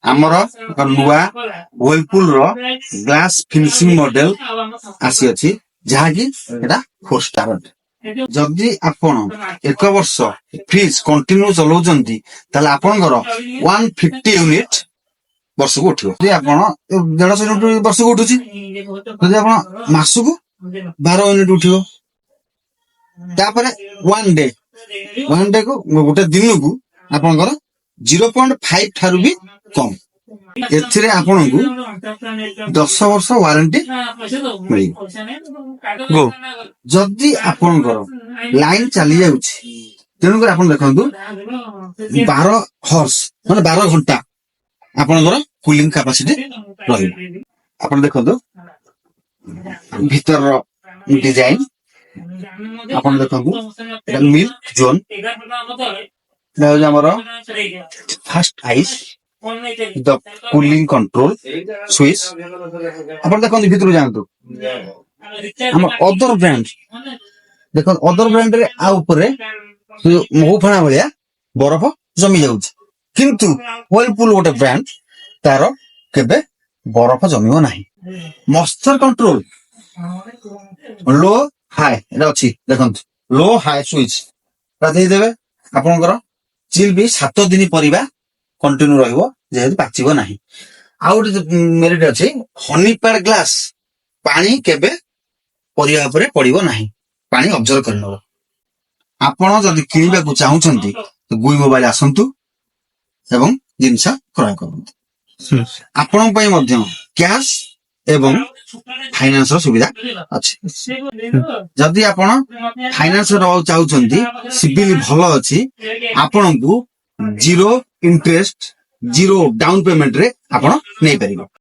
ଆମର ଏକ ନୂଆ ୱେଲପୁଲ ର ଗ୍ଲାସ ଫିନିସିଂ ମଡେଲ ଆସିଅଛି, ଯାହାକି ଏଟା 4 ଷ୍ଟାର ଅଟେ। ଯଦି ଆପଣ 1 ବର୍ଷ ଫ୍ରିଜ କଣ୍ଟିନ୍ୟୁ ଚଲାଉଛନ୍ତି ତାହେଲେ ଆପଣଙ୍କର 150 ୟୁନିଟ ବର୍ଷକୁ ଉଠିବ। ଯଦି ଆପଣ 150 ୟୁନିଟ ବର୍ଷକୁ ଉଠୁଛି, ଯଦି ଆପଣ ମାସକୁ 12 ୟୁନିଟ ଉଠିବ। ତାପରେ ୱାନ୍ ଡେ କୁ ଗୋଟେ ଦିନକୁ ଆପଣଙ୍କର 0.5 ଠାରୁ ବି କମ। ଏଥିରେ ଆପଣଙ୍କୁ 10 ବର୍ଷ ୱାରେଣ୍ଟି ମିଳିବ। ଯଦି ଆପଣଙ୍କର ଲାଇନ ଚାଲି ଯାଉଛି, ତେଣୁକରି ଆପଣ ଦେଖନ୍ତୁ 12 ହର୍ସ ମାନେ 12 ଘଣ୍ଟା ଆପଣଙ୍କର କୁଲିଂ କାପାସିଟି ରହିବ। ଆପଣ ଦେଖନ୍ତୁ ଭିତରର ଡିଜାଇନ, ଆପଣ ଦେଖନ୍ତୁ ଏଟା ମିଲ୍କ ଜୋନ, এটা হচ্ছে আমার ফার্স্ট আইস দ কুলিং কন্ট্রোল সুইচ। আপনার দেখুন ভিতরে যাଆନ୍ତୁ। আমার অদর ব্র্যান্ড দেখুন, ଅଦର ବ୍ରାଣ୍ଡରେ ଆ ଉପରେ ମହୁ ଫେଣା ଭଳିଆ ବରଫ ଜମି ଯାଉଛି, କିନ୍ତୁ ୱେଲପୁଲ ଗୋଟେ ବ୍ରାଣ୍ଡ, ତାର କେବେ ବରଫ ଜମିବ ନାହିଁ। ମଶ୍ଚର କଣ୍ଟ୍ରୋଲ ଲୋ ହାଇ ଏଟା ଅଛି, ଦେଖନ୍ତୁ ଲୋ ହାଇ ସୁଇଚ ଦେଇଦେବେ, ଆପଣଙ୍କର ଚିଲ୍ ବି 7 ଦିନ ପରିବା କଣ୍ଟିନ୍ୟୁ ରହିବ, ଯେହେତୁ ପାଚିବ ନାହିଁ। ଆଉ ଗୋଟେ ମେରିଟ ଅଛି ହନି ପ୍ୟାଡ ଗ୍ଲାସ, ପାଣି କେବେ ପରିବା ଉପରେ ପଡିବ ନାହିଁ, ପାଣି ଅବଜର୍ଭ କରିନେବ। ଆପଣ ଯଦି କିଣିବାକୁ ଚାହୁଁଛନ୍ତି ଗୁଇ ମୋବାଇଲ ଆସନ୍ତୁ ଏବଂ ଜିନିଷ କ୍ରୟ କରନ୍ତୁ। ଆପଣଙ୍କ ପାଇଁ ମଧ୍ୟ କ୍ୟାଶ ଏବଂ ଫାଇନାନ୍ସ ର ସୁବିଧା ଅଛି। ଯଦି ଆପଣ ଫାଇନାନ୍ସ ନେବାକୁ ଚାହୁଁଛନ୍ତି, ସିବିଲ ଭଲ ଅଛି, ଆପଣଙ୍କୁ 0 ଇଣ୍ଟରେଷ୍ଟ 0 ଡାଉନ ପେମେଣ୍ଟ ରେ ଆପଣ ନେଇପାରିବେ।